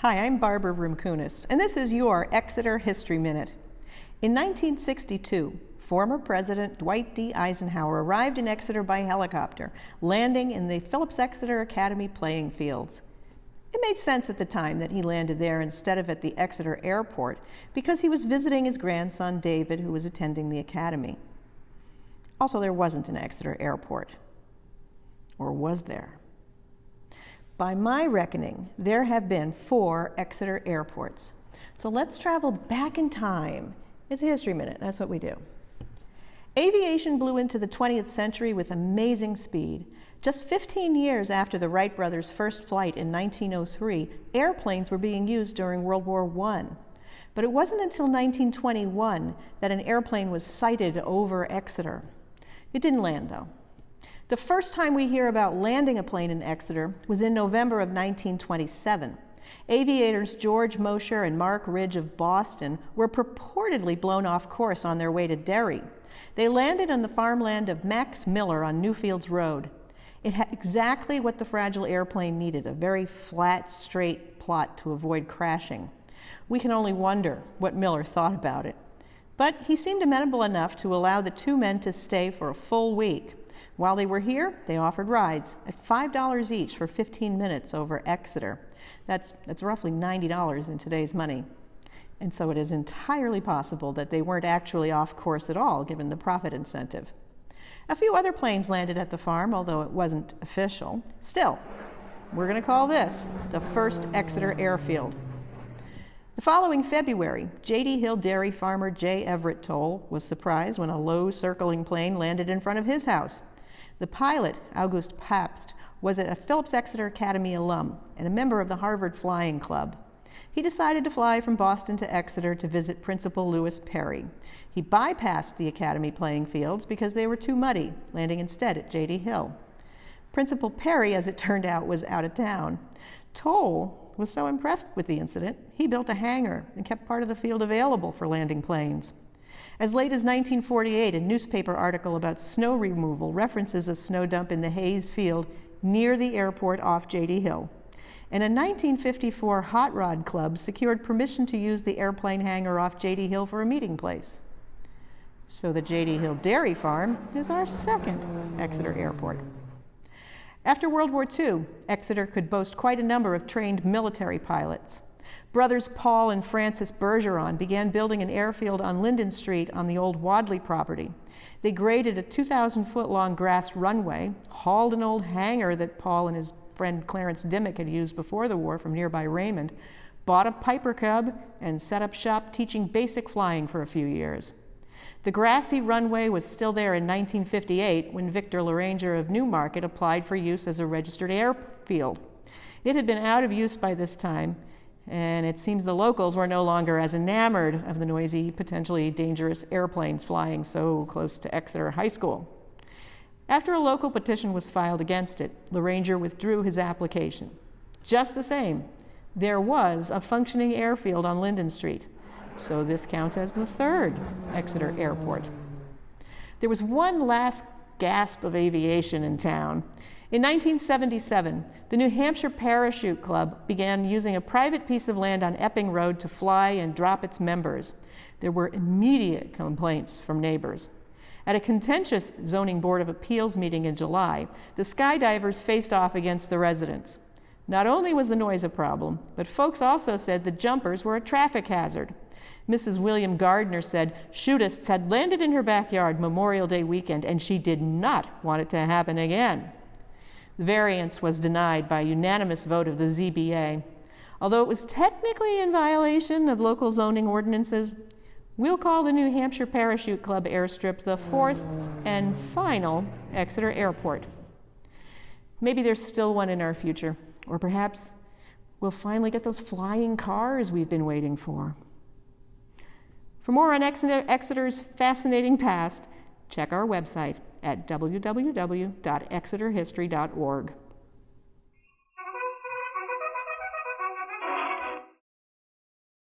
Hi, I'm Barbara Rumkunis, and this is your Exeter History Minute. In 1962, former President Dwight D. Eisenhower arrived in Exeter by helicopter, landing in the Phillips Exeter Academy playing fields. It made sense at the time that he landed there instead of at the Exeter Airport because he was visiting his grandson David, who was attending the academy. Also, there wasn't an Exeter Airport. Or was there? By my reckoning, there have been 4 Exeter airports. So let's travel back in time. It's a History Minute, that's what we do. Aviation blew into the 20th century with amazing speed. Just 15 years after the Wright brothers' first flight in 1903, airplanes were being used during World War I. But it wasn't until 1921 that an airplane was sighted over Exeter. It didn't land, though. The first time we hear about landing a plane in Exeter was in November of 1927. Aviators George Mosher and Mark Ridge of Boston were purportedly blown off course on their way to Derry. They landed on the farmland of Max Miller on Newfields Road. It had exactly what the fragile airplane needed, a very flat, straight plot to avoid crashing. We can only wonder what Miller thought about it. But he seemed amenable enough to allow the 2 men to stay for a full week. While they were here, they offered rides at $5 each for 15 minutes over Exeter. That's roughly $90 in today's money. And so it is entirely possible that they weren't actually off course at all, given the profit incentive. A few other planes landed at the farm, although it wasn't official. Still, we're going to call this the first Exeter airfield. The following February, J.D. Hill dairy farmer J. Everett Toll was surprised when a low circling plane landed in front of his house. The pilot, August Pabst, was a Phillips Exeter Academy alum and a member of the Harvard Flying Club. He decided to fly from Boston to Exeter to visit Principal Lewis Perry. He bypassed the Academy playing fields because they were too muddy, landing instead at J.D. Hill. Principal Perry, as it turned out, was out of town. Toll was so impressed with the incident, he built a hangar and kept part of the field available for landing planes. As late as 1948, a newspaper article about snow removal references a snow dump in the Hayes Field near the airport off J.D. Hill. And a 1954 Hot Rod Club secured permission to use the airplane hangar off J.D. Hill for a meeting place. So the J.D. Hill Dairy Farm is our second Exeter airport. After World War II, Exeter could boast quite a number of trained military pilots. Brothers Paul and Francis Bergeron began building an airfield on Linden Street on the old Wadley property. They graded a 2,000-foot-long grass runway, hauled an old hangar that Paul and his friend Clarence Dimmick had used before the war from nearby Raymond, bought a Piper Cub, and set up shop teaching basic flying for a few years. The grassy runway was still there in 1958 when Victor Laranger of Newmarket applied for use as a registered airfield. It had been out of use by this time, and it seems the locals were no longer as enamored of the noisy, potentially dangerous airplanes flying so close to Exeter High School. After a local petition was filed against it, Laranger withdrew his application. Just the same, there was a functioning airfield on Linden Street, so this counts as the 3rd Exeter airport. There was one last gasp of aviation in town. In 1977, the New Hampshire Parachute Club began using a private piece of land on Epping Road to fly and drop its members. There were immediate complaints from neighbors. At a contentious Zoning Board of Appeals meeting in July, the skydivers faced off against the residents. Not only was the noise a problem, but folks also said the jumpers were a traffic hazard. Mrs. William Gardner said shootists had landed in her backyard Memorial Day weekend and she did not want it to happen again. The variance was denied by unanimous vote of the ZBA. Although it was technically in violation of local zoning ordinances, we'll call the New Hampshire Parachute Club airstrip the 4th and final Exeter airport. Maybe there's still one in our future, or perhaps we'll finally get those flying cars we've been waiting for. For more on Exeter's fascinating past, check our website at www.exeterhistory.org.